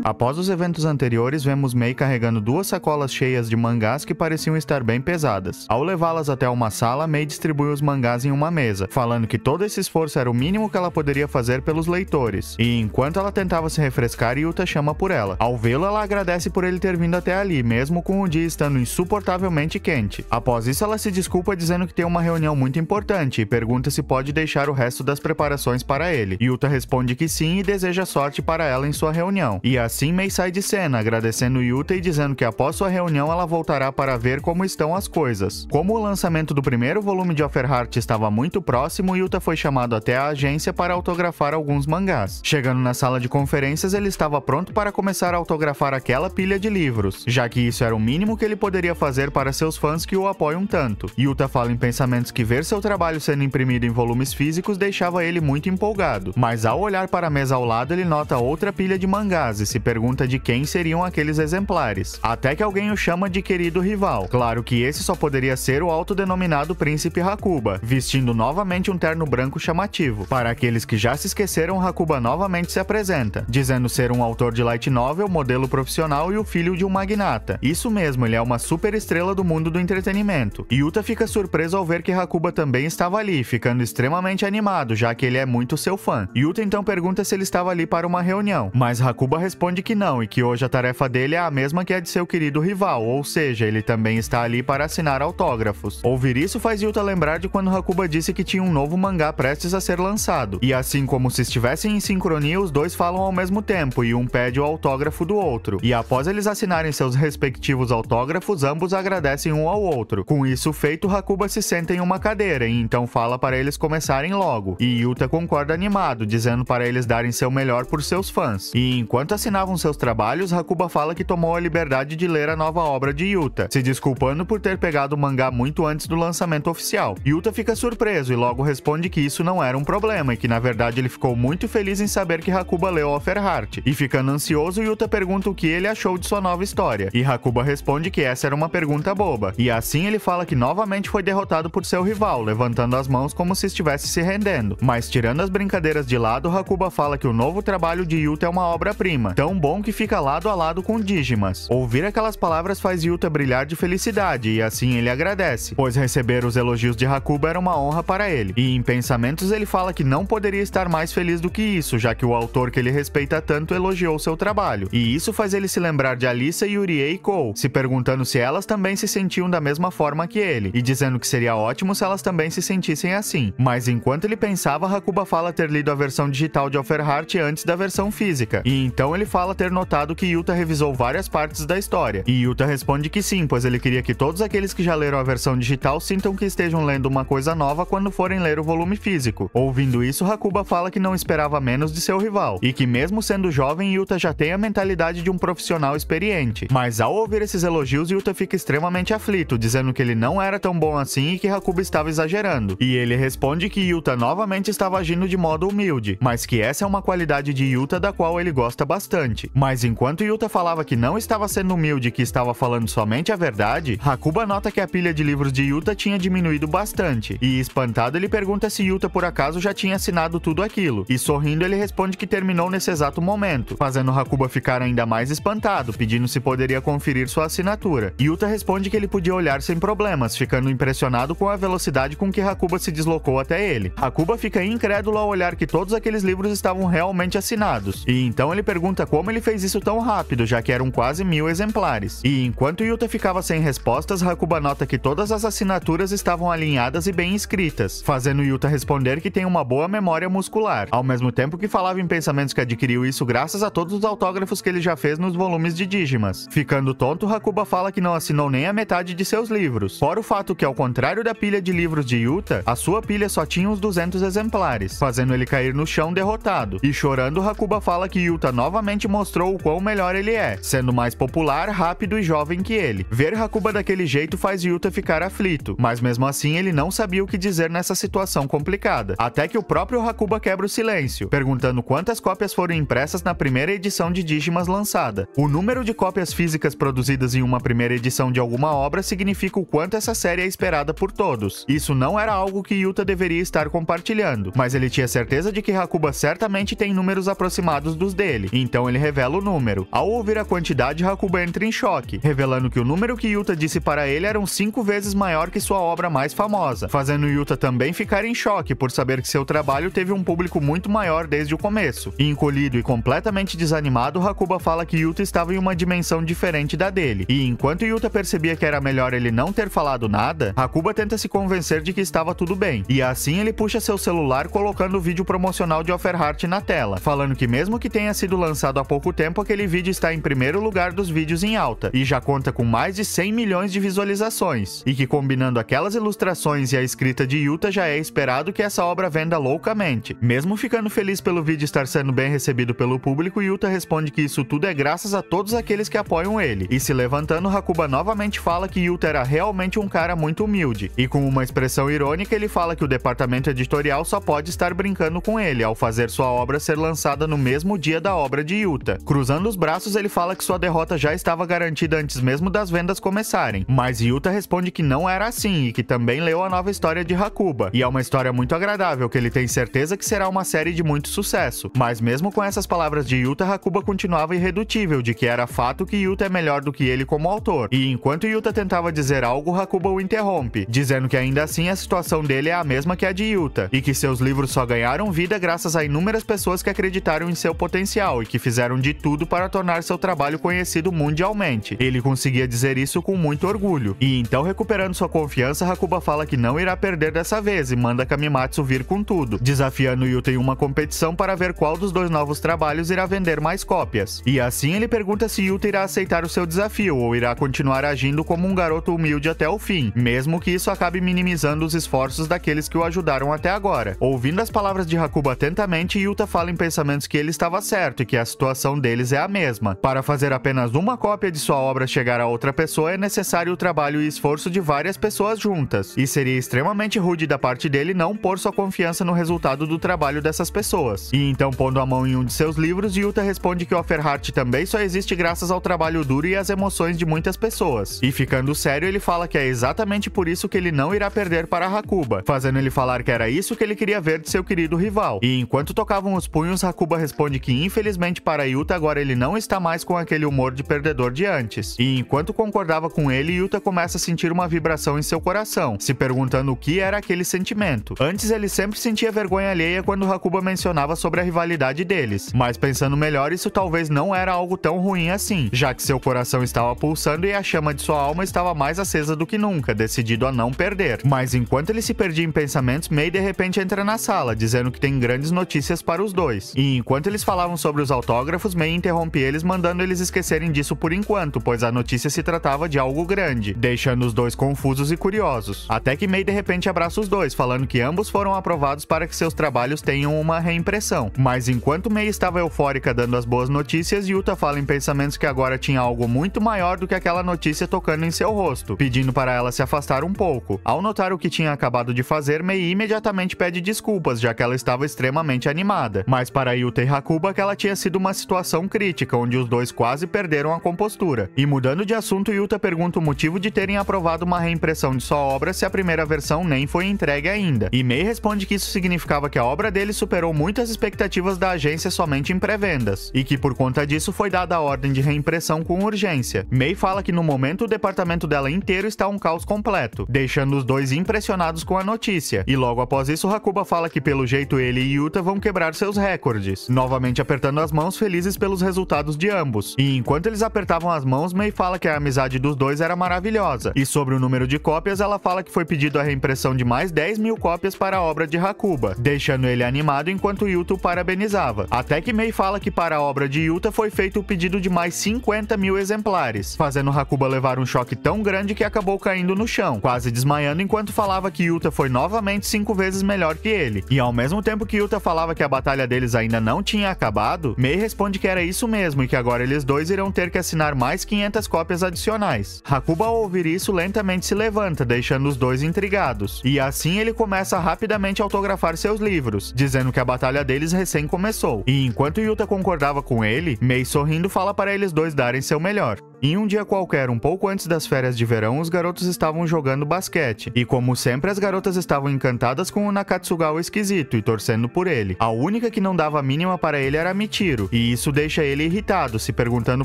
Após os eventos anteriores, vemos Mei carregando 2 sacolas cheias de mangás que pareciam estar bem pesadas. Ao levá-las até uma sala, Mei distribui os mangás em uma mesa, falando que todo esse esforço era o mínimo que ela poderia fazer pelos leitores. E enquanto ela tentava se refrescar, Yuta chama por ela. Ao vê-lo, ela agradece por ele ter vindo até ali, mesmo com o dia estando insuportavelmente quente. Após isso, ela se desculpa dizendo que tem uma reunião muito importante e pergunta se pode deixar o resto das preparações para ele. Yuta responde que sim e deseja sorte para ela em sua reunião. E assim Mei sai de cena, agradecendo Yuta e dizendo que após sua reunião ela voltará para ver como estão as coisas. Como o lançamento do primeiro volume de Offerheart estava muito próximo, Yuta foi chamado até a agência para autografar alguns mangás. Chegando na sala de conferências, ele estava pronto para começar a autografar aquela pilha de livros, já que isso era o mínimo que ele poderia fazer para seus fãs que o apoiam tanto. Yuta fala em pensamentos que ver seu trabalho sendo imprimido em volumes físicos deixava ele muito empolgado, mas ao olhar para a mesa ao lado ele nota outra pilha de mangás e se pergunta de quem seriam aqueles exemplares, até que alguém o chama de querido rival. Claro que esse só poderia ser o autodenominado Príncipe Hakuba, vestindo novamente um terno branco chamativo. Para aqueles que já se esqueceram, Hakuba novamente se apresenta, dizendo ser um autor de light novel, modelo profissional e o filho de um magnata. Isso mesmo, ele é uma super estrela do mundo do entretenimento. Yuta fica surpreso ao ver que Hakuba também estava ali, ficando extremamente animado, já que ele é muito seu fã. Yuta então pergunta se ele estava ali para uma reunião, mas Hakuba responde que não, e que hoje a tarefa dele é a mesma que a de seu querido rival, ou seja, ele também está ali para assinar autógrafos. Ouvir isso faz Yuta lembrar de quando Hakuba disse que tinha um novo mangá prestes a ser lançado, e assim como se estivessem em sincronia, os dois falam ao mesmo tempo, e um pede o autógrafo do outro. E após eles assinarem seus respectivos autógrafos, ambos agradecem um ao outro. Com isso feito, Hakuba se senta em uma cadeira, e então fala para eles começarem logo, e Yuta concorda animado, dizendo para eles darem seu melhor por seus fãs. E enquanto assinavam seus trabalhos, Hakuba fala que tomou a liberdade de ler a nova obra de Yuta, se desculpando por ter pegado o mangá muito antes do lançamento oficial. Yuta fica surpreso e logo responde que isso não era um problema e que na verdade ele ficou muito feliz em saber que Hakuba leu Offerheart. E ficando ansioso, Yuta pergunta o que ele achou de sua nova história, e Hakuba responde que essa era uma pergunta boba. E assim ele fala que novamente foi derrotado por seu rival, levantando as mãos como se estivesse se rendendo. Mas tirando as brincadeiras de lado, Hakuba fala que o novo trabalho de Yuta é uma obra-prima, tão bom que fica lado a lado com Digimas. Ouvir aquelas palavras faz Yuta brilhar de felicidade e assim ele agradece, pois receber os elogios de Hakuba era uma honra para ele. E em pensamentos ele fala que não poderia estar mais feliz do que isso, já que o autor que ele respeita tanto elogiou seu trabalho. E isso faz ele se lembrar de Alisa, Yurie e Kou, se perguntando se elas também se sentiam da mesma forma que ele, e dizendo que seria ótimo se elas também se sentissem assim. Mas enquanto ele pensava, Hakuba fala ter lido a versão digital de Offerheart antes da versão física, e então ele fala ter notado que Yuta revisou várias partes da história. E Yuta responde que sim, pois ele queria que todos aqueles que já leram a versão digital sintam que estejam lendo uma coisa nova quando forem ler o volume físico. Ouvindo isso, Hakuba fala que não esperava menos de seu rival, e que mesmo sendo jovem, Yuta já tem a mentalidade de um profissional experiente. Mas ao ouvir esses elogios, Yuta fica extremamente aflito, dizendo que ele não era tão bom assim e que Hakuba estava exagerando. E ele responde que Yuta novamente estava agindo de modo humilde, mas que essa é uma qualidade de Yuta da qual ele gosta bastante. Mas enquanto Yuta falava que não estava sendo humilde e que estava falando somente a verdade, Hakuba nota que a pilha de livros de Yuta tinha diminuído bastante, e espantado ele pergunta se Yuta por acaso já tinha assinado tudo aquilo, e sorrindo ele responde que terminou nesse exato momento, fazendo Hakuba ficar ainda mais espantado, pedindo se poderia conferir sua assinatura. Yuta responde que ele podia olhar sem problemas, ficando impressionado com a velocidade com que Hakuba se deslocou até ele. Hakuba fica incrédulo ao olhar que todos aqueles livros estavam realmente assinados, e então ele pergunta como ele fez isso tão rápido, já que eram quase 1000 exemplares. E enquanto Yuta ficava sem respostas, Hakuba nota que todas as assinaturas estavam alinhadas e bem escritas, fazendo Yuta responder que tem uma boa memória muscular, ao mesmo tempo que falava em pensamentos que adquiriu isso graças a todos os autógrafos que ele já fez nos volumes de Digimas. Ficando tonto, Hakuba fala que não assinou nem a metade de seus livros, fora o fato que, ao contrário da pilha de livros de Yuta, a sua pilha só tinha uns 200 exemplares, fazendo ele cair no chão derrotado. E chorando, Hakuba fala que Yuta novamente simplesmente mostrou o quão melhor ele é, sendo mais popular, rápido e jovem que ele. Ver Hakuba daquele jeito faz Yuta ficar aflito, mas mesmo assim ele não sabia o que dizer nessa situação complicada. Até que o próprio Hakuba quebra o silêncio, perguntando quantas cópias foram impressas na primeira edição de Digimas lançada. O número de cópias físicas produzidas em uma primeira edição de alguma obra significa o quanto essa série é esperada por todos. Isso não era algo que Yuta deveria estar compartilhando, mas ele tinha certeza de que Hakuba certamente tem números aproximados dos dele, então ele revela o número. Ao ouvir a quantidade, Hakuba entra em choque, revelando que o número que Yuta disse para ele era 5 vezes maior que sua obra mais famosa, fazendo Yuta também ficar em choque por saber que seu trabalho teve um público muito maior desde o começo. Encolhido e completamente desanimado, Hakuba fala que Yuta estava em uma dimensão diferente da dele, e enquanto Yuta percebia que era melhor ele não ter falado nada, Hakuba tenta se convencer de que estava tudo bem, e assim ele puxa seu celular colocando o vídeo promocional de Offerheart na tela, falando que mesmo que tenha sido lançado há pouco tempo, aquele vídeo está em primeiro lugar dos vídeos em alta, e já conta com mais de 100 milhões de visualizações, e que combinando aquelas ilustrações e a escrita de Yuta já é esperado que essa obra venda loucamente. Mesmo ficando feliz pelo vídeo estar sendo bem recebido pelo público, Yuta responde que isso tudo é graças a todos aqueles que apoiam ele, e se levantando, Hakuba novamente fala que Yuta era realmente um cara muito humilde, e com uma expressão irônica ele fala que o departamento editorial só pode estar brincando com ele ao fazer sua obra ser lançada no mesmo dia da obra de Yuta. Cruzando os braços, ele fala que sua derrota já estava garantida antes mesmo das vendas começarem, mas Yuta responde que não era assim e que também leu a nova história de Hakuba, e é uma história muito agradável que ele tem certeza que será uma série de muito sucesso. Mas mesmo com essas palavras de Yuta, Hakuba continuava irredutível de que era fato que Yuta é melhor do que ele como autor, e enquanto Yuta tentava dizer algo, Hakuba o interrompe, dizendo que ainda assim a situação dele é a mesma que a de Yuta, e que seus livros só ganharam vida graças a inúmeras pessoas que acreditaram em seu potencial e que fizeram de tudo para tornar seu trabalho conhecido mundialmente. Ele conseguia dizer isso com muito orgulho, e então, recuperando sua confiança, Hakuba fala que não irá perder dessa vez e manda Kamimatsu vir com tudo, desafiando Yuta em uma competição para ver qual dos dois novos trabalhos irá vender mais cópias. E assim ele pergunta se Yuta irá aceitar o seu desafio ou irá continuar agindo como um garoto humilde até o fim, mesmo que isso acabe minimizando os esforços daqueles que o ajudaram até agora. Ouvindo as palavras de Hakuba atentamente, Yuta fala em pensamentos que ele estava certo e que a situação deles é a mesma. Para fazer apenas uma cópia de sua obra chegar a outra pessoa é necessário o trabalho e esforço de várias pessoas juntas, e seria extremamente rude da parte dele não pôr sua confiança no resultado do trabalho dessas pessoas. E então, pondo a mão em um de seus livros, Yuta responde que Offerheart também só existe graças ao trabalho duro e às emoções de muitas pessoas. E ficando sério, ele fala que é exatamente por isso que ele não irá perder para Hakuba, fazendo ele falar que era isso que ele queria ver de seu querido rival. E enquanto tocavam os punhos, Hakuba responde que infelizmente para Yuta agora ele não está mais com aquele humor de perdedor de antes. E enquanto concordava com ele, Yuta começa a sentir uma vibração em seu coração, se perguntando o que era aquele sentimento. Antes ele sempre sentia vergonha alheia quando Hakuba mencionava sobre a rivalidade deles, mas pensando melhor, isso talvez não era algo tão ruim assim, já que seu coração estava pulsando e a chama de sua alma estava mais acesa do que nunca, decidido a não perder. Mas enquanto ele se perdia em pensamentos, Mei de repente entra na sala, dizendo que tem grandes notícias para os dois. E enquanto eles falavam sobre os autógrafos, Mei interrompe eles, mandando eles esquecerem disso por enquanto, pois a notícia se tratava de algo grande, deixando os dois confusos e curiosos. Até que Mei de repente abraça os dois, falando que ambos foram aprovados para que seus trabalhos tenham uma reimpressão. Mas enquanto Mei estava eufórica dando as boas notícias, Yuta fala em pensamentos que agora tinha algo muito maior do que aquela notícia tocando em seu rosto, pedindo para ela se afastar um pouco. Ao notar o que tinha acabado de fazer, Mei imediatamente pede desculpas, já que ela estava extremamente animada. Mas para Yuta e Hakuba, aquela tinha sido uma situação crítica, onde os dois quase perderam a compostura. E mudando de assunto, Yuta pergunta o motivo de terem aprovado uma reimpressão de sua obra se a primeira versão nem foi entregue ainda. E Mei responde que isso significava que a obra dele superou muitas expectativas da agência somente em pré-vendas, e que por conta disso foi dada a ordem de reimpressão com urgência. Mei fala que no momento o departamento dela inteiro está um caos completo, deixando os dois impressionados com a notícia. E logo após isso, Hakuba fala que pelo jeito ele e Yuta vão quebrar seus recordes, novamente apertando as mãos felizes pelos resultados de ambos. E enquanto eles apertavam as mãos, Mei fala que a amizade dos dois era maravilhosa. E sobre o número de cópias, ela fala que foi pedido a reimpressão de mais 10.000 cópias para a obra de Hakuba, deixando ele animado enquanto Yuta o parabenizava. Até que Mei fala que para a obra de Yuta foi feito o pedido de mais 50.000 exemplares, fazendo Hakuba levar um choque tão grande que acabou caindo no chão, quase desmaiando enquanto falava que Yuta foi novamente 5 vezes melhor que ele. E ao mesmo tempo que Yuta falava que a batalha deles ainda não tinha acabado, Mei responde que era isso mesmo e que agora eles dois irão ter que assinar mais 500 cópias adicionais. Hakuba, ao ouvir isso, lentamente se levanta, deixando os dois intrigados. E assim ele começa a rapidamente autografar seus livros, dizendo que a batalha deles recém começou. E enquanto Yuta concordava com ele, Mei, sorrindo, fala para eles dois darem seu melhor. Em um dia qualquer, um pouco antes das férias de verão, os garotos estavam jogando basquete. E como sempre, as garotas estavam encantadas com o Nakatsugawa esquisito e torcendo por ele. A única que não dava a mínima para ele era Michiru, e isso deixa ele irritado, se perguntando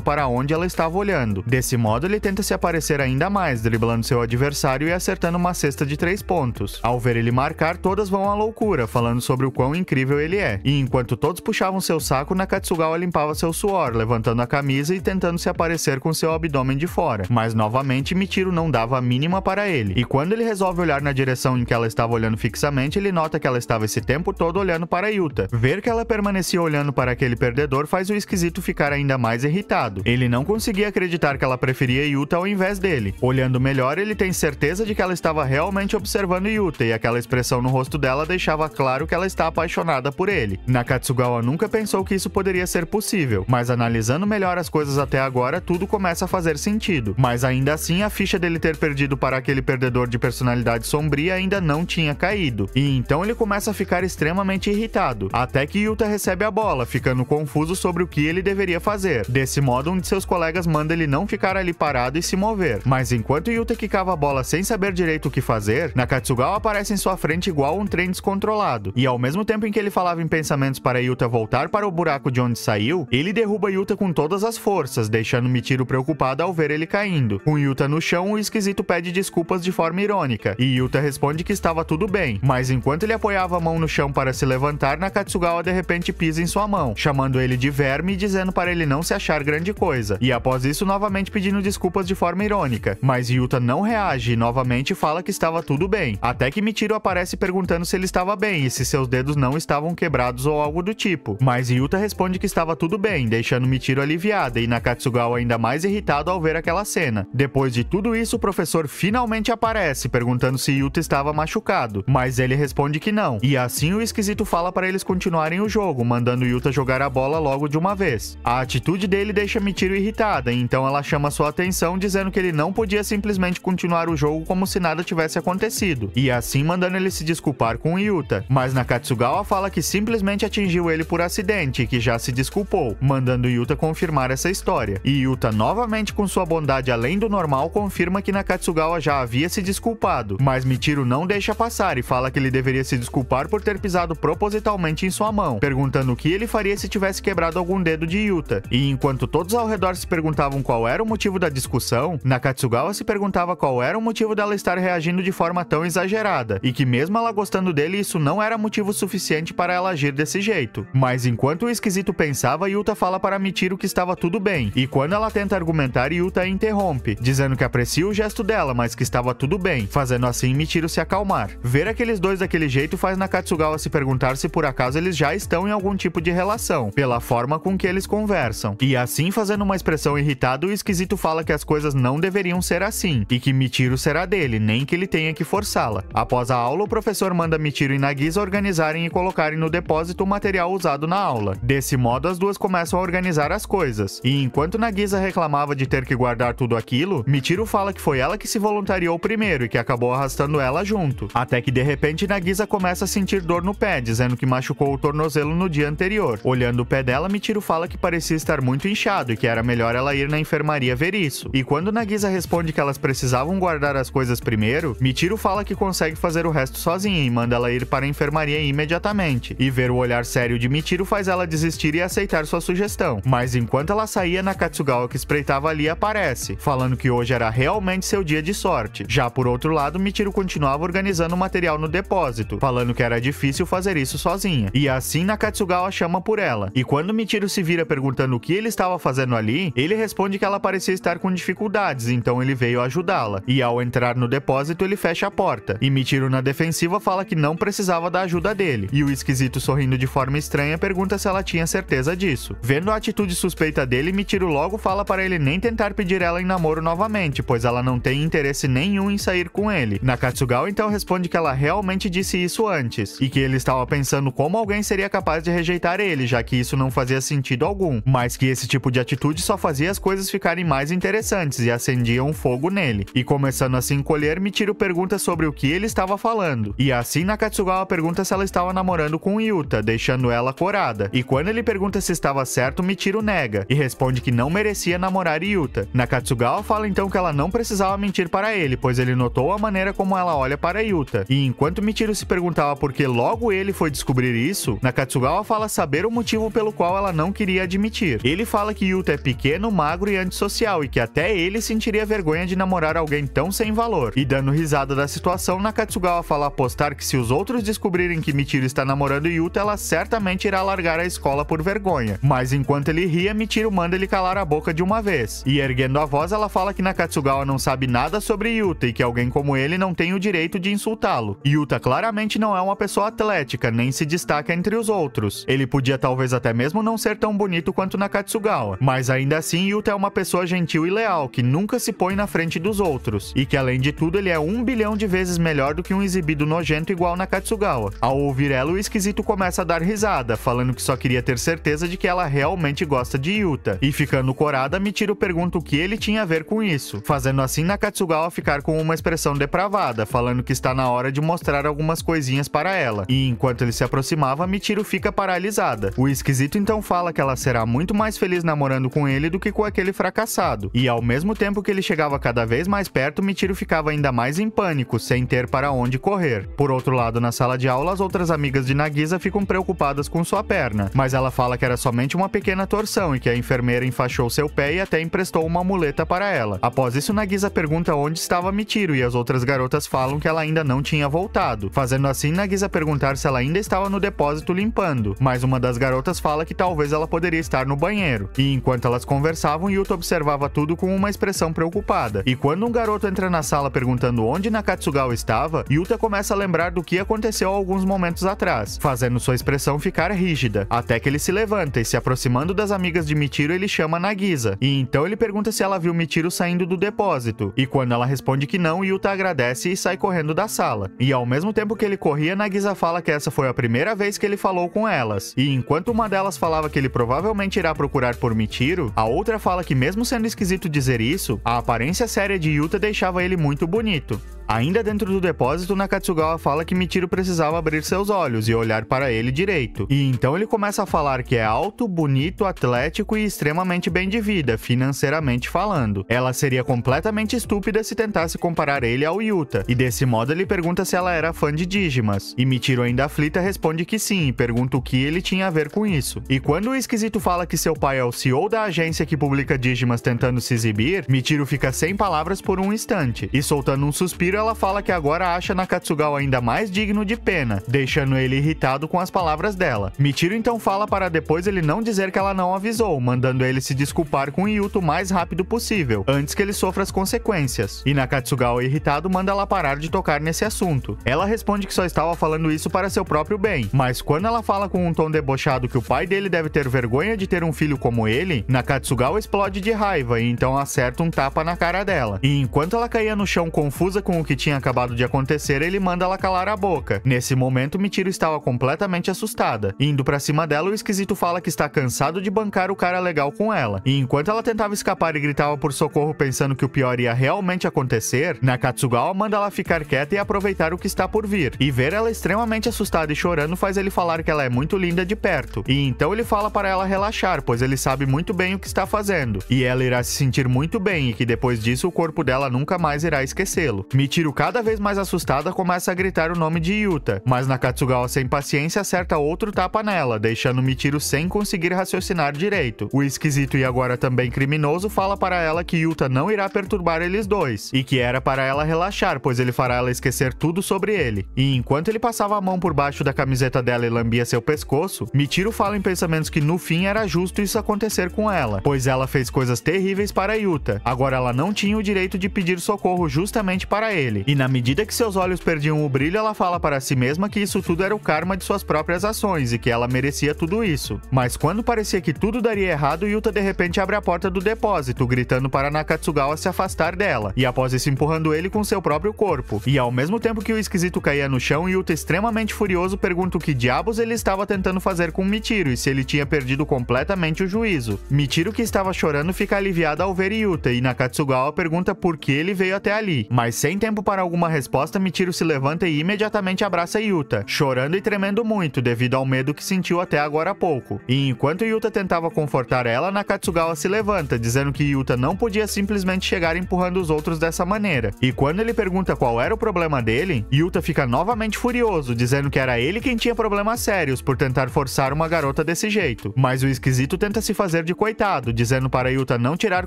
para onde ela estava olhando. Desse modo, ele tenta se aparecer ainda mais, driblando seu adversário e acertando uma cesta de 3 pontos. Ao ver ele marcar, todas vão à loucura, falando sobre o quão incrível ele é. E enquanto todos puxavam seu saco, Nakatsugawa limpava seu suor, levantando a camisa e tentando se aparecer com seu abdômen de fora. Mas novamente, Michiru não dava a mínima para ele. E quando ele resolve olhar na direção em que ela estava olhando fixamente, ele nota que ela estava esse tempo todo olhando para Yuta. Ver que ela permanecia olhando para aquele perdedor faz o esquisito ficar ainda mais irritado. Ele não conseguia acreditar que ela preferia Yuta ao invés dele. Olhando melhor, ele tem certeza de que ela estava realmente observando Yuta, e aquela expressão no rosto dela deixava claro que ela está apaixonada por ele. Nakatsugawa nunca pensou que isso poderia ser possível, mas analisando melhor as coisas até agora, tudo começa a fazer sentido. Mas ainda assim, a ficha dele ter perdido para aquele perdedor de personalidade sombria ainda não tinha caído. E então ele começa a ficar extremamente irritado, até que Yuta recebe a bola, ficando confuso sobre o que ele deveria fazer. Desse modo, um de seus colegas manda ele não ficar ali parado e se mover. Mas enquanto Yuta quicava a bola sem saber direito o que fazer, Nakatsugawa aparece em sua frente igual um trem descontrolado. E ao mesmo tempo em que ele falava em pensamentos para Yuta voltar para o buraco de onde saiu, ele derruba Yuta com todas as forças, deixando Michiru preocupada ao ver ele caindo. Com Yuta no chão, o esquisito pede desculpas de forma irônica, e Yuta responde que estava tudo bem, mas enquanto ele apoiava a mão no chão para se levantar, Nakatsugawa de repente pisa em sua mão, chamando ele de verme e dizendo para ele não se achar grande coisa, e após isso novamente pedindo desculpas de forma irônica, mas Yuta não reage e novamente fala que estava tudo bem, até que Michiru aparece perguntando se ele estava bem e se seus dedos não estavam quebrados ou algo do tipo, mas Yuta responde que estava tudo bem, deixando Michiru aliviada e Nakatsugawa ainda mais irritado ao ver aquela cena. Depois de tudo isso, o professor finalmente aparece, perguntando se Yuta estava machucado, mas ele responde que não, e assim o esquisito fala para eles continuarem o jogo, mandando Yuta jogar a bola logo de uma vez. A atitude dele deixa Michiru irritada, então ela chama sua atenção, dizendo que ele não podia simplesmente continuar o jogo como se nada tivesse acontecido, e assim mandando ele se desculpar com Yuta, mas Nakatsugawa fala que simplesmente atingiu ele por acidente e que já se desculpou, mandando Yuta confirmar essa história. E Yuta, novamente com sua bondade além do normal, confirma que Nakatsugawa já havia se desculpado, mas Michiru não deixa passar e fala que ele deveria se desculpar por ter pisado propositalmente em sua mão, perguntando o que ele faria se tivesse quebrado algum dedo de Yuta. E enquanto todos ao redor se perguntavam qual era o motivo da discussão, Nakatsugawa se perguntava qual era o motivo dela estar reagindo de forma tão exagerada, e que mesmo ela gostando dele, isso não era motivo suficiente para ela agir desse jeito. Mas enquanto o esquisito pensava, Yuta fala para Michiru que estava tudo bem, e quando ela tenta argumentar, Yuta a interrompe, dizendo que aprecia o gesto dela, mas que estava tudo bem, fazendo assim Michiru se acalmar. Ver aqueles dois daquele jeito faz Nakatsugawa se perguntar se por acaso eles já estão em algum tipo de relação, pela forma com que eles conversam. E assim, fazendo uma expressão irritada, o esquisito fala que as coisas não deveriam ser assim, e que Michiru será dele, nem que ele tenha que forçá-la. Após a aula, o professor manda Michiru e Nagisa organizarem e colocarem no depósito o material usado na aula. Desse modo, as duas começam a organizar as coisas. E enquanto Nagisa reclamava de ter que guardar tudo aquilo, Michiru fala que foi ela que se voluntariou primeiro e que acabou arrastando ela junto. Até que de repente Nagisa começa a sentir dor no pé, dizendo que machucou o tornozelo no dia anterior. Olhando o pé dela, Michiru fala que parecia estar muito inchado e que era melhor ela ir na enfermaria ver isso. E quando Nagisa responde que elas precisavam guardar as coisas primeiro, Michiru fala que consegue fazer o resto sozinha e manda ela ir para a enfermaria imediatamente. E ver o olhar sério de Michiru faz ela desistir e aceitar sua sugestão. Mas enquanto ela saía, Nakatsugawa, que espreitava ali, aparece, falando que hoje era realmente seu dia de sorte. Já por outro lado, Michiru continuava organizando o material no depósito, falando que era difícil fazer isso sozinha. E assim Nakatsugawa chama por ela. E quando Michiru se vira perguntando o que ele estava fazendo ali, ele responde que ela parecia estar com dificuldades, então ele veio ajudá-la. E ao entrar no depósito, ele fecha a porta. E Michiru, na defensiva, fala que não precisava da ajuda dele. E o esquisito, sorrindo de forma estranha, pergunta se ela tinha certeza disso. Vendo a atitude suspeita dele, Michiru logo fala para ele ele nem tentar pedir ela em namoro novamente, pois ela não tem interesse nenhum em sair com ele. Nakatsugawa então responde que ela realmente disse isso antes, e que ele estava pensando como alguém seria capaz de rejeitar ele, já que isso não fazia sentido algum, mas que esse tipo de atitude só fazia as coisas ficarem mais interessantes e acendia um fogo nele. E começando a se encolher, Michiru pergunta sobre o que ele estava falando, e assim Nakatsugawa pergunta se ela estava namorando com Yuta, deixando ela corada. E quando ele pergunta se estava certo, Michiru nega, e responde que não merecia namorar Yuta. Nakatsugawa fala então que ela não precisava mentir para ele, pois ele notou a maneira como ela olha para Yuta. E enquanto Michiru se perguntava por que logo ele foi descobrir isso, Nakatsugawa fala saber o motivo pelo qual ela não queria admitir. Ele fala que Yuta é pequeno, magro e antissocial, e que até ele sentiria vergonha de namorar alguém tão sem valor. E dando risada da situação, Nakatsugawa fala apostar que se os outros descobrirem que Michiru está namorando Yuta, ela certamente irá largar a escola por vergonha. Mas enquanto ele ria, Michiru manda ele calar a boca de uma vez. E erguendo a voz, ela fala que Nakatsugawa não sabe nada sobre Yuta e que alguém como ele não tem o direito de insultá-lo. Yuta claramente não é uma pessoa atlética, nem se destaca entre os outros. Ele podia talvez até mesmo não ser tão bonito quanto Nakatsugawa, mas ainda assim Yuta é uma pessoa gentil e leal, que nunca se põe na frente dos outros, e que além de tudo ele é 1 bilhão de vezes melhor do que um exibido nojento igual Nakatsugawa. Ao ouvir ela, o esquisito começa a dar risada, falando que só queria ter certeza de que ela realmente gosta de Yuta, e ficando corada, Michiru pergunta o que ele tinha a ver com isso, fazendo assim Nakatsugawa ficar com uma expressão depravada, falando que está na hora de mostrar algumas coisinhas para ela, e enquanto ele se aproximava, Michiru fica paralisada. O esquisito então fala que ela será muito mais feliz namorando com ele do que com aquele fracassado, e ao mesmo tempo que ele chegava cada vez mais perto, Michiru ficava ainda mais em pânico, sem ter para onde correr. Por outro lado, na sala de aula, as outras amigas de Nagisa ficam preocupadas com sua perna, mas ela fala que era somente uma pequena torção e que a enfermeira enfaixou seu pé e até emprestou uma muleta para ela. Após isso, Nagisa pergunta onde estava Michiru e as outras garotas falam que ela ainda não tinha voltado, fazendo assim Nagisa perguntar se ela ainda estava no depósito limpando, mas uma das garotas fala que talvez ela poderia estar no banheiro. E enquanto elas conversavam, Yuta observava tudo com uma expressão preocupada. E quando um garoto entra na sala perguntando onde Nakatsugawa estava, Yuta começa a lembrar do que aconteceu alguns momentos atrás, fazendo sua expressão ficar rígida, até que ele se levanta e se aproximando das amigas de Michiru, ele chama Nagisa. E então ele pergunta se ela viu Michiru saindo do depósito. E quando ela responde que não, Yuta agradece e sai correndo da sala. E ao mesmo tempo que ele corria, Nagisa fala que essa foi a primeira vez que ele falou com elas. E enquanto uma delas falava que ele provavelmente irá procurar por Michiru, a outra fala que mesmo sendo esquisito dizer isso, a aparência séria de Yuta deixava ele muito bonito. Ainda dentro do depósito, Nakatsugawa fala que Michiru precisava abrir seus olhos e olhar para ele direito. E então ele começa a falar que é alto, bonito, atlético e extremamente bem de vida, financeiramente falando. Ela seria completamente estúpida se tentasse comparar ele ao Yuta, e desse modo ele pergunta se ela era fã de Digimas. E Michiru, ainda aflita, responde que sim e pergunta o que ele tinha a ver com isso. E quando o esquisito fala que seu pai é o CEO da agência que publica Digimas tentando se exibir, Michiru fica sem palavras por um instante, e soltando um suspiro, ela fala que agora acha Nakatsugawa ainda mais digno de pena, deixando ele irritado com as palavras dela. Michiru então fala para depois ele não dizer que ela não avisou, mandando ele se desculpar com Yuta o mais rápido possível, antes que ele sofra as consequências. E Nakatsugawa, irritado, manda ela parar de tocar nesse assunto. Ela responde que só estava falando isso para seu próprio bem, mas quando ela fala com um tom debochado que o pai dele deve ter vergonha de ter um filho como ele, Nakatsugawa explode de raiva e então acerta um tapa na cara dela. E enquanto ela caía no chão confusa com o que tinha acabado de acontecer, ele manda ela calar a boca. Nesse momento, Michiru estava completamente assustada. Indo pra cima dela, o esquisito fala que está cansado de bancar o cara legal com ela. E enquanto ela tentava escapar e gritava por socorro pensando que o pior ia realmente acontecer, Nakatsugawa manda ela ficar quieta e aproveitar o que está por vir. E ver ela extremamente assustada e chorando faz ele falar que ela é muito linda de perto. E então ele fala para ela relaxar, pois ele sabe muito bem o que está fazendo. E ela irá se sentir muito bem e que depois disso o corpo dela nunca mais irá esquecê-lo. Michiru, cada vez mais assustada, começa a gritar o nome de Yuta, mas Nakatsugawa, sem paciência, acerta outro tapa nela, deixando Michiru sem conseguir raciocinar direito. O esquisito e agora também criminoso fala para ela que Yuta não irá perturbar eles dois, e que era para ela relaxar, pois ele fará ela esquecer tudo sobre ele. E enquanto ele passava a mão por baixo da camiseta dela e lambia seu pescoço, Michiru fala em pensamentos que no fim era justo isso acontecer com ela, pois ela fez coisas terríveis para Yuta. Agora ela não tinha o direito de pedir socorro justamente para ele. ele. E na medida que seus olhos perdiam o brilho, ela fala para si mesma que isso tudo era o karma de suas próprias ações e que ela merecia tudo isso. Mas quando parecia que tudo daria errado, Yuta de repente abre a porta do depósito, gritando para Nakatsugawa se afastar dela, e após isso empurrando ele com seu próprio corpo. E ao mesmo tempo que o esquisito caía no chão, Yuta, extremamente furioso, pergunta o que diabos ele estava tentando fazer com Michiru e se ele tinha perdido completamente o juízo. Michiru, que estava chorando, fica aliviada ao ver Yuta, e Nakatsugawa pergunta por que ele veio até ali. Mas sem tempo para alguma resposta, Michiru se levanta e imediatamente abraça Yuta, chorando e tremendo muito devido ao medo que sentiu até agora há pouco. E enquanto Yuta tentava confortar ela, Nakatsugawa se levanta, dizendo que Yuta não podia simplesmente chegar empurrando os outros dessa maneira. E quando ele pergunta qual era o problema dele, Yuta fica novamente furioso, dizendo que era ele quem tinha problemas sérios por tentar forçar uma garota desse jeito. Mas o esquisito tenta se fazer de coitado, dizendo para Yuta não tirar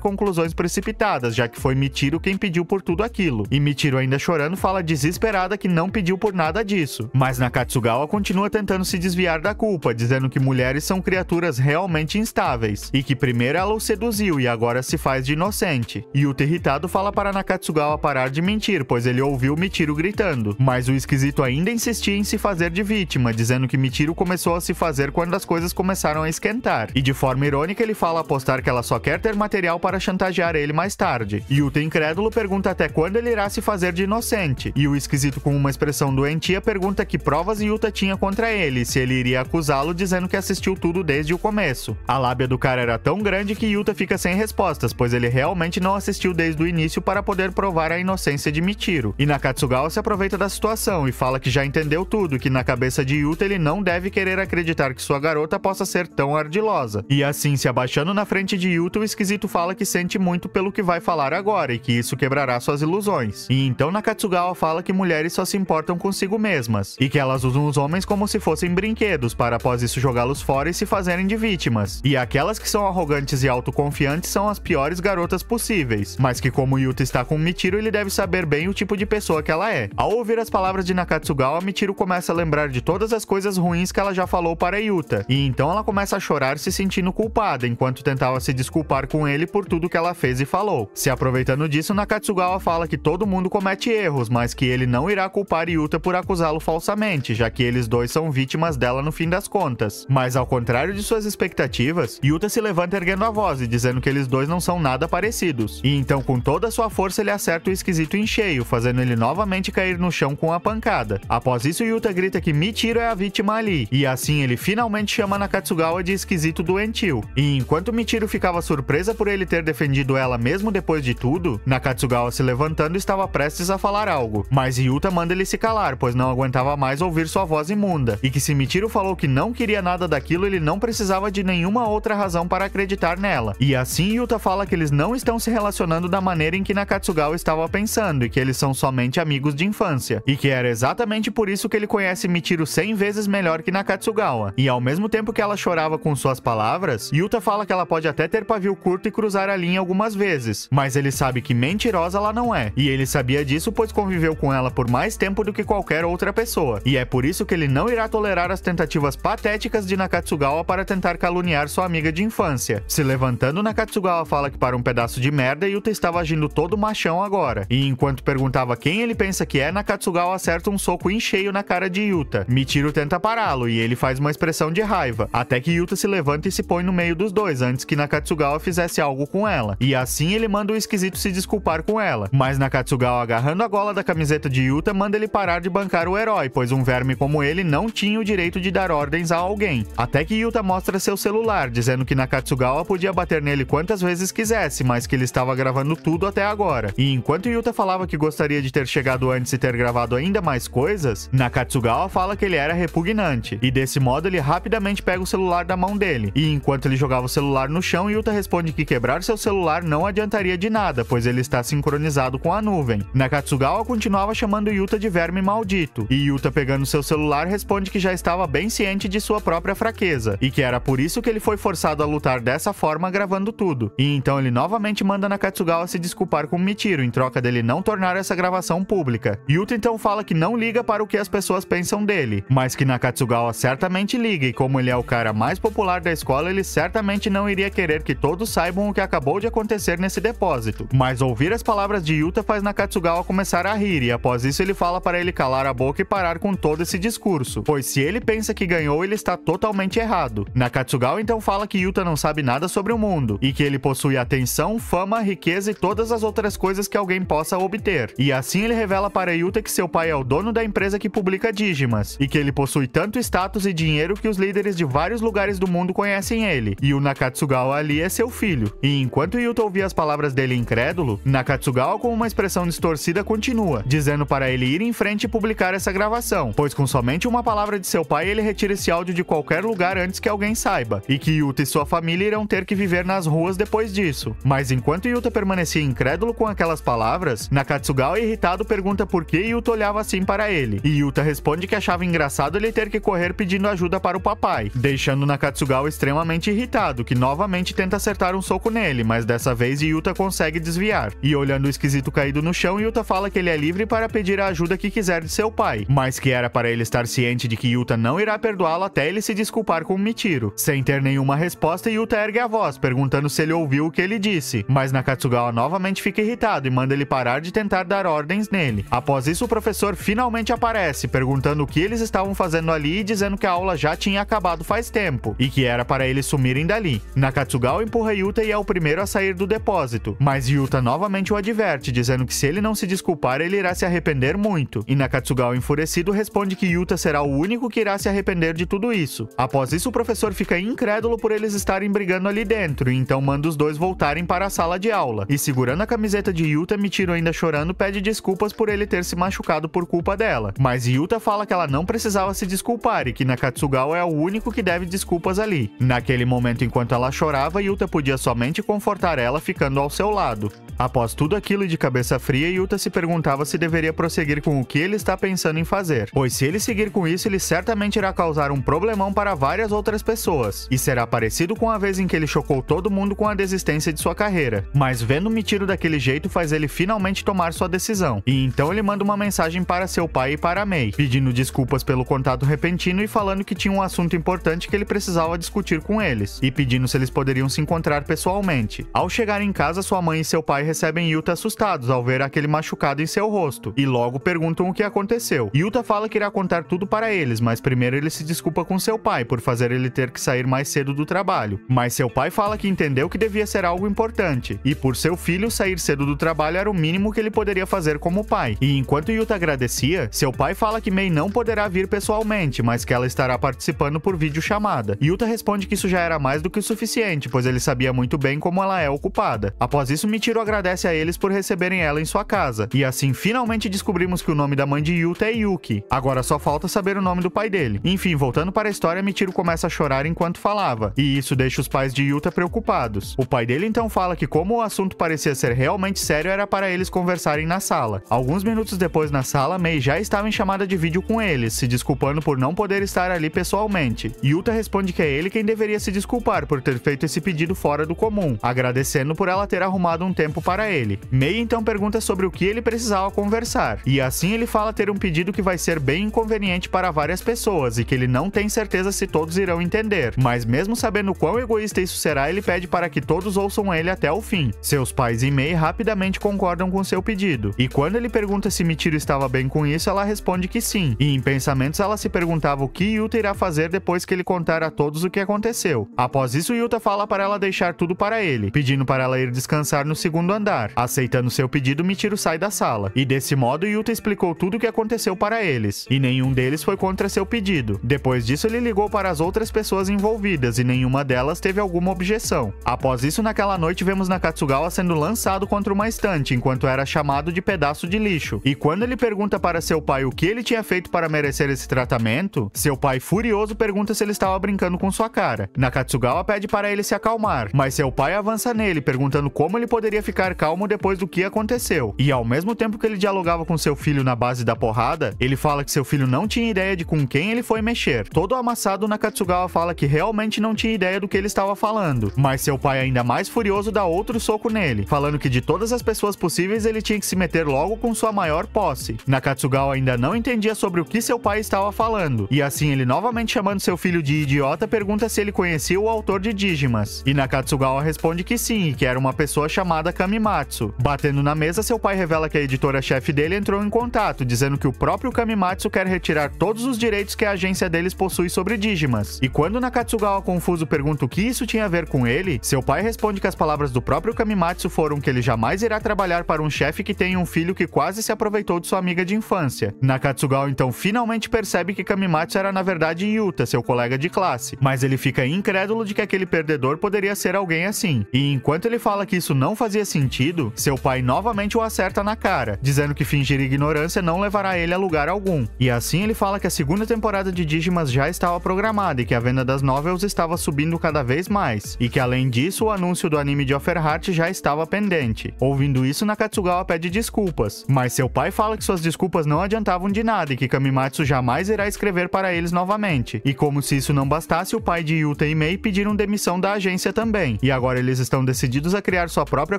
conclusões precipitadas, já que foi Michiru quem pediu por tudo aquilo. E Michiru, ainda chorando, fala desesperada que não pediu por nada disso. Mas Nakatsugawa continua tentando se desviar da culpa, dizendo que mulheres são criaturas realmente instáveis, e que primeiro ela o seduziu e agora se faz de inocente. Yuta, irritado, fala para Nakatsugawa parar de mentir, pois ele ouviu Michiru gritando. Mas o esquisito ainda insistia em se fazer de vítima, dizendo que Michiru começou a se fazer quando as coisas começaram a esquentar. E de forma irônica ele fala apostar que ela só quer ter material para chantagear ele mais tarde. Yuta, incrédulo, pergunta até quando ele irá se fazer de inocente. E o esquisito, com uma expressão doentia, pergunta que provas Yuta tinha contra ele, se ele iria acusá-lo, dizendo que assistiu tudo desde o começo. A lábia do cara era tão grande que Yuta fica sem respostas, pois ele realmente não assistiu desde o início para poder provar a inocência de Michiru. E Nakatsugawa se aproveita da situação e fala que já entendeu tudo, que na cabeça de Yuta ele não deve querer acreditar que sua garota possa ser tão ardilosa. E assim, se abaixando na frente de Yuta, o esquisito fala que sente muito pelo que vai falar agora e que isso quebrará suas ilusões. E então Nakatsugawa fala que mulheres só se importam consigo mesmas e que elas usam os homens como se fossem brinquedos para após isso jogá-los fora e se fazerem de vítimas. E aquelas que são arrogantes e autoconfiantes são as piores garotas possíveis, mas que como Yuta está com Michiru, ele deve saber bem o tipo de pessoa que ela é. Ao ouvir as palavras de Nakatsugawa, Michiru começa a lembrar de todas as coisas ruins que ela já falou para Yuta, e então ela começa a chorar se sentindo culpada, enquanto tentava se desculpar com ele por tudo que ela fez e falou. Se aproveitando disso, Nakatsugawa fala que todo mundo comete erros, mas que ele não irá culpar Yuta por acusá-lo falsamente, já que eles dois são vítimas dela no fim das contas. Mas ao contrário de suas expectativas, Yuta se levanta erguendo a voz e dizendo que eles dois não são nada parecidos. E então com toda a sua força ele acerta o esquisito em cheio, fazendo ele novamente cair no chão com a pancada. Após isso, Yuta grita que Michiru é a vítima ali, e assim ele finalmente chama Nakatsugawa de esquisito doentio. E enquanto Michiru ficava surpresa por ele ter defendido ela mesmo depois de tudo, Nakatsugawa, se levantando, estava prestes a falar algo, mas Yuta manda ele se calar, pois não aguentava mais ouvir sua voz imunda, e que se Michiru falou que não queria nada daquilo, ele não precisava de nenhuma outra razão para acreditar nela. E assim Yuta fala que eles não estão se relacionando da maneira em que Nakatsugawa estava pensando, e que eles são somente amigos de infância, e que era exatamente por isso que ele conhece Michiru 100 vezes melhor que Nakatsugawa. E ao mesmo tempo que ela chorava com suas palavras, Yuta fala que ela pode até ter pavio curto e cruzar a linha algumas vezes, mas ele sabe que mentirosa ela não é, e ele sabia disso pois conviveu com ela por mais tempo do que qualquer outra pessoa, e é por isso que ele não irá tolerar as tentativas patéticas de Nakatsugawa para tentar caluniar sua amiga de infância. Se levantando, Nakatsugawa fala que para um pedaço de merda, Yuta estava agindo todo machão agora, e enquanto perguntava quem ele pensa que é, Nakatsugawa acerta um soco em cheio na cara de Yuta. Michiru tenta pará-lo, e ele faz uma expressão de raiva, até que Yuta se levanta e se põe no meio dos dois, antes que Nakatsugawa fizesse algo com ela, e assim ele manda o esquisito se desculpar com ela, mas Nakatsugawa, agarrando a gola da camiseta de Yuta, manda ele parar de bancar o herói, pois um verme como ele não tinha o direito de dar ordens a alguém, até que Yuta mostra seu celular, dizendo que Nakatsugawa podia bater nele quantas vezes quisesse, mas que ele estava gravando tudo até agora. E enquanto Yuta falava que gostaria de ter chegado antes e ter gravado ainda mais coisas, Nakatsugawa fala que ele era repugnante, e desse modo ele rapidamente pega o celular da mão dele, e enquanto ele jogava o celular no chão, Yuta responde que quebrar seu celular não adiantaria de nada, pois ele está sincronizado com a nuvem. Nakatsugawa continuava chamando Yuta de verme maldito, e Yuta, pegando seu celular, responde que já estava bem ciente de sua própria fraqueza, e que era por isso que ele foi forçado a lutar dessa forma, gravando tudo. E então ele novamente manda Nakatsugawa se desculpar com Michiru, em troca dele não tornar essa gravação pública. Yuta então fala que não liga para o que as pessoas pensam dele, mas que Nakatsugawa certamente liga, e como ele é o cara mais popular da escola, ele certamente não iria querer que todos saibam o que acabou de acontecer nesse depósito. Mas ouvir as palavras de Yuta faz Nakatsugawa Nakatsugawa começar a rir, e após isso ele fala para ele calar a boca e parar com todo esse discurso, pois se ele pensa que ganhou, ele está totalmente errado. Nakatsugawa então fala que Yuta não sabe nada sobre o mundo, e que ele possui atenção, fama, riqueza e todas as outras coisas que alguém possa obter. E assim ele revela para Yuta que seu pai é o dono da empresa que publica Digimas, e que ele possui tanto status e dinheiro que os líderes de vários lugares do mundo conhecem ele, e o Nakatsugawa ali é seu filho. E enquanto Yuta ouvia as palavras dele incrédulo, Nakatsugawa com uma expressão distorcida continua, dizendo para ele ir em frente e publicar essa gravação, pois com somente uma palavra de seu pai ele retira esse áudio de qualquer lugar antes que alguém saiba, e que Yuta e sua família irão ter que viver nas ruas depois disso. Mas enquanto Yuta permanecia incrédulo com aquelas palavras, Nakatsugawa irritado pergunta por que Yuta olhava assim para ele, e Yuta responde que achava engraçado ele ter que correr pedindo ajuda para o papai, deixando Nakatsugawa extremamente irritado, que novamente tenta acertar um soco nele, mas dessa vez Yuta consegue desviar. E olhando o esquisito caído no chão, Yuta fala que ele é livre para pedir a ajuda que quiser de seu pai, mas que era para ele estar ciente de que Yuta não irá perdoá-lo até ele se desculpar com Michiru. Sem ter nenhuma resposta, Yuta ergue a voz, perguntando se ele ouviu o que ele disse, mas Nakatsugawa novamente fica irritado e manda ele parar de tentar dar ordens nele. Após isso, o professor finalmente aparece, perguntando o que eles estavam fazendo ali e dizendo que a aula já tinha acabado faz tempo, e que era para eles sumirem dali. Nakatsugawa empurra Yuta e é o primeiro a sair do depósito, mas Yuta novamente o adverte, dizendo que se ele não se desculpar, ele irá se arrepender muito, e Nakatsugawa enfurecido responde que Yuta será o único que irá se arrepender de tudo isso. Após isso, o professor fica incrédulo por eles estarem brigando ali dentro, e então manda os dois voltarem para a sala de aula, e segurando a camiseta de Yuta, Michiru ainda chorando pede desculpas por ele ter se machucado por culpa dela, mas Yuta fala que ela não precisava se desculpar e que Nakatsugawa é o único que deve desculpas ali. Naquele momento, enquanto ela chorava, Yuta podia somente confortar ela ficando ao seu lado. Após tudo aquilo e de cabeça fria, Yuta se perguntava se deveria prosseguir com o que ele está pensando em fazer, pois se ele seguir com isso, ele certamente irá causar um problemão para várias outras pessoas, e será parecido com a vez em que ele chocou todo mundo com a desistência de sua carreira. Mas vendo Michiru daquele jeito faz ele finalmente tomar sua decisão, e então ele manda uma mensagem para seu pai e para Mei, pedindo desculpas pelo contato repentino e falando que tinha um assunto importante que ele precisava discutir com eles, e pedindo se eles poderiam se encontrar pessoalmente. Ao chegar em casa, sua mãe e seu pai recebem Yuta assustados ao ver aquele machucado em seu rosto, e logo perguntam o que aconteceu. Yuta fala que irá contar tudo para eles, mas primeiro ele se desculpa com seu pai por fazer ele ter que sair mais cedo do trabalho. Mas seu pai fala que entendeu que devia ser algo importante, e por seu filho sair cedo do trabalho era o mínimo que ele poderia fazer como pai. E enquanto Yuta agradecia, seu pai fala que Mei não poderá vir pessoalmente, mas que ela estará participando por videochamada. Yuta responde que isso já era mais do que o suficiente, pois ele sabia muito bem como ela é ocupada. Após isso, Michiru agradece a eles por receberem ela em sua casa, e assim finalmente descobrimos que o nome da mãe de Yuta é Yuki. Agora só falta saber o nome do pai dele. Enfim, voltando para a história, Michiru começa a chorar enquanto falava, e isso deixa os pais de Yuta preocupados. O pai dele então fala que como o assunto parecia ser realmente sério, era para eles conversarem na sala. Alguns minutos depois na sala, Mei já estava em chamada de vídeo com eles, se desculpando por não poder estar ali pessoalmente. Yuta responde que é ele quem deveria se desculpar por ter feito esse pedido fora do comum, agradecendo por ela ter arrumado um tempo para ele. Mei então pergunta sobre o que ele precisava conversar, e assim ele fala ter um pedido que vai ser bem inconveniente para várias pessoas e que ele não tem certeza se todos irão entender, mas mesmo sabendo quão egoísta isso será, ele pede para que todos ouçam ele até o fim. Seus pais e Mei rapidamente concordam com seu pedido, e quando ele pergunta se Michiru estava bem com isso, ela responde que sim, e em pensamentos ela se perguntava o que Yuta irá fazer depois que ele contar a todos o que aconteceu. Após isso, Yuta fala para ela deixar tudo para ele, pedindo para ela ir descansar no segundo andar. Aceitando seu pedido, Michiru sai da sala, e desse modo Yuta explicou tudo o que aconteceu para eles, e nenhum deles foi contra seu pedido. Depois disso, ele ligou para as outras pessoas envolvidas, e nenhuma delas teve alguma objeção. Após isso, naquela noite, vemos Nakatsugawa sendo lançado contra uma estante, enquanto era chamado de pedaço de lixo, e quando ele pergunta para seu pai o que ele tinha feito para merecer esse tratamento, seu pai furioso pergunta se ele estava brincando com sua cara. Nakatsugawa pede para ele se acalmar, mas seu pai avança nele, perguntando como ele poderia ficar calmo depois do que aconteceu. E ao mesmo tempo que ele dialogava com seu filho na base da porrada, ele fala que seu filho não tinha ideia de com quem ele foi mexer. Todo amassado, Nakatsugawa fala que realmente não tinha ideia do que ele estava falando, mas seu pai, ainda mais furioso, dá outro soco nele, falando que de todas as pessoas possíveis ele tinha que se meter logo com sua maior posse. Nakatsugawa ainda não entendia sobre o que seu pai estava falando, e assim ele novamente chamando seu filho de idiota, pergunta se ele conhecia o autor de Digimas, e Nakatsugawa responde que sim, e que era uma pessoa chamada Kamimatsu. Batendo na mesa, seu pai pai revela que a editora-chefe dele entrou em contato, dizendo que o próprio Kamimatsu quer retirar todos os direitos que a agência deles possui sobre Digimas. E quando Nakatsugawa confuso pergunta o que isso tinha a ver com ele, seu pai responde que as palavras do próprio Kamimatsu foram que ele jamais irá trabalhar para um chefe que tem um filho que quase se aproveitou de sua amiga de infância. Nakatsugawa então finalmente percebe que Kamimatsu era na verdade Yuta, seu colega de classe, mas ele fica incrédulo de que aquele perdedor poderia ser alguém assim. E enquanto ele fala que isso não fazia sentido, seu pai novamente o acerta na cara, dizendo que fingir ignorância não levará ele a lugar algum. E assim ele fala que a segunda temporada de Digimas já estava programada e que a venda das novels estava subindo cada vez mais, e que além disso o anúncio do anime de Offerheart já estava pendente. Ouvindo isso, Nakatsugawa pede desculpas, mas seu pai fala que suas desculpas não adiantavam de nada e que Kamimatsu jamais irá escrever para eles novamente. E como se isso não bastasse, o pai de Yuta e Mei pediram demissão da agência também, e agora eles estão decididos a criar sua própria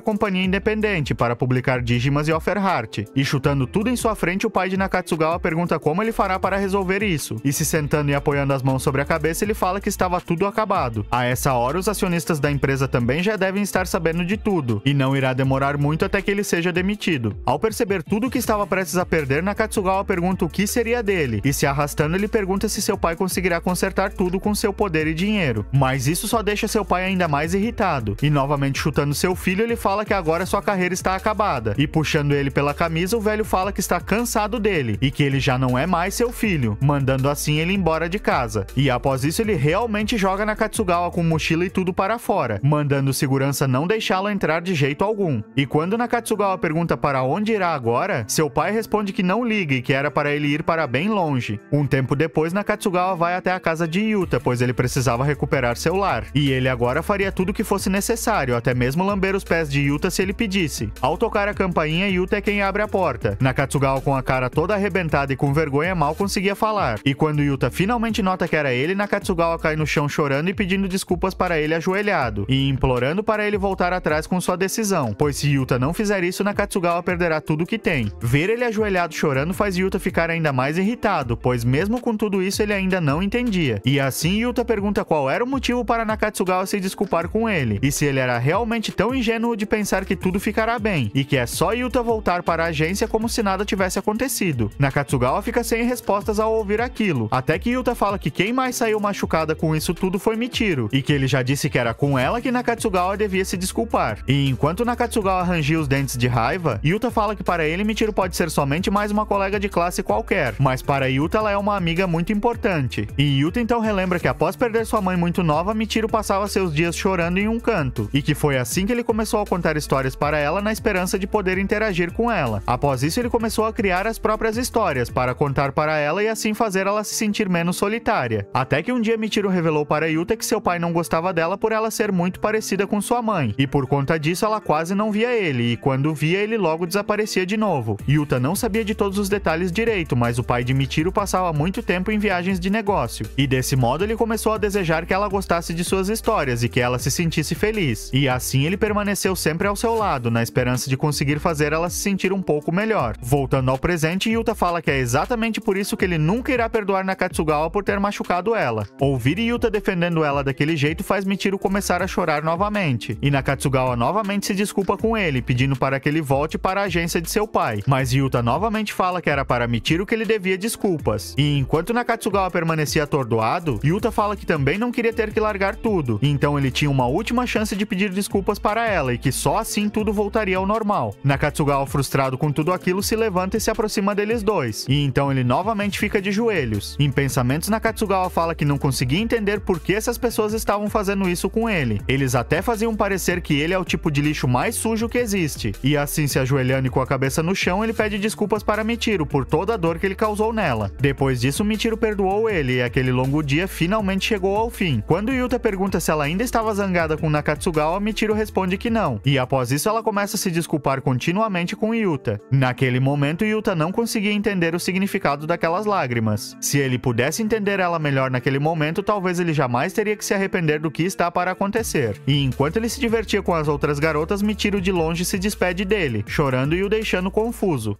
companhia independente para publicar Digimas e Offerheart. E chutando tudo em sua frente, o pai de Nakatsugawa pergunta como ele fará para resolver isso, e se sentando e apoiando as mãos sobre a cabeça, ele fala que estava tudo acabado. A essa hora, os acionistas da empresa também já devem estar sabendo de tudo, e não irá demorar muito até que ele seja demitido. Ao perceber tudo o que estava prestes a perder, Nakatsugawa pergunta o que seria dele, e se arrastando ele pergunta se seu pai conseguirá consertar tudo com seu poder e dinheiro. Mas isso só deixa seu pai ainda mais irritado, e novamente chutando seu filho, ele fala que agora sua carreira está acabada, e puxando ele pela camisa, o velho fala que está cansado dele, e que ele já não é mais seu filho, mandando assim ele embora de casa. E após isso ele realmente joga Nakatsugawa com mochila e tudo para fora, mandando o segurança não deixá-lo entrar de jeito algum. E quando Nakatsugawa pergunta para onde irá agora, seu pai responde que não liga e que era para ele ir para bem longe. Um tempo depois, Nakatsugawa vai até a casa de Yuta, pois ele precisava recuperar seu lar, e ele agora faria tudo o que fosse necessário, até mesmo lamber os pés de Yuta se ele pedisse. Ao tocar a campainha, Yuta é quem abre a porta. Nakatsugawa, com a cara toda arrebentada e com vergonha, mal conseguia falar. E quando Yuta finalmente nota que era ele, Nakatsugawa cai no chão chorando e pedindo desculpas para ele ajoelhado, e implorando para ele voltar atrás com sua decisão, pois se Yuta não fizer isso, Nakatsugawa perderá tudo que tem. Ver ele ajoelhado chorando faz Yuta ficar ainda mais irritado, pois mesmo com tudo isso ele ainda não entendia. E assim Yuta pergunta qual era o motivo para Nakatsugawa se desculpar com ele, e se ele era realmente tão ingênuo de pensar que tudo ficará bem, e que é só Yuta voltar para a agência como se nada tivesse acontecido. Nakatsugawa fica sem respostas ao ouvir aquilo, até que Yuta fala que quem mais saiu machucada com isso tudo foi Michiru, e que ele já disse que era com ela que Nakatsugawa devia se desculpar. E enquanto Nakatsugawa rangia os dentes de raiva, Yuta fala que para ele Michiru pode ser somente mais uma colega de classe qualquer, mas para Yuta ela é uma amiga muito importante. E Yuta então relembra que após perder sua mãe muito nova, Michiru passava seus dias chorando em um canto, e que foi assim que ele começou a contar histórias para ela na esperança de poder interagir com ela. Após isso ele começou a criar as próprias histórias para contar para ela e assim fazer ela se sentir menos solitária. Até que um dia Michiru revelou para Yuta que seu pai não gostava dela por ela ser muito parecida com sua mãe, e por conta disso ela quase não via ele, e quando via ele logo desaparecia de novo. Yuta não sabia de todos os detalhes direito, mas o pai de Michiru passava muito tempo em viagens de negócio, e desse modo ele começou a desejar que ela gostasse de suas histórias e que ela se sentisse feliz. E assim ele permaneceu sempre ao seu lado, na esperança de conseguir fazer ela se sentir um pouco melhor. Voltando ao presente, Yuta fala que é exatamente por isso que ele nunca irá perdoar Nakatsugawa por ter machucado ela. Ouvir Yuta defendendo ela daquele jeito faz Michiru começar a chorar novamente, e Nakatsugawa novamente se desculpa com ele, pedindo para que ele volte para a agência de seu pai, mas Yuta novamente fala que era para Michiru que ele devia desculpas. E enquanto Nakatsugawa permanecia atordoado, Yuta fala que também não queria ter que largar tudo, então ele tinha uma última chance de pedir desculpas para ela e que só assim tudo voltaria ao normal. Nakatsugawa, frustrado com tudo aquilo, se levanta e se aproxima deles dois, e então ele novamente fica de joelhos. Em pensamentos, Nakatsugawa fala que não conseguia entender por que essas pessoas estavam fazendo isso com ele. Eles até faziam parecer que ele é o tipo de lixo mais sujo que existe. E assim, se ajoelhando e com a cabeça no chão, ele pede desculpas para Michiru por toda a dor que ele causou nela. Depois disso, Michiru perdoou ele e aquele longo dia finalmente chegou ao fim. Quando Yuta pergunta se ela ainda estava zangada com Nakatsugawa, Michiru responde que não. E após isso, ela começa a se desculpar continuamente com Yuta. Naquele momento, Yuta não conseguia entender o significado daquelas lágrimas. Se ele pudesse entender ela melhor naquele momento, talvez ele jamais teria que se arrepender do que está para acontecer. E enquanto ele se divertia com as outras garotas, Michiru de longe se despede dele, chorando e o deixando confuso.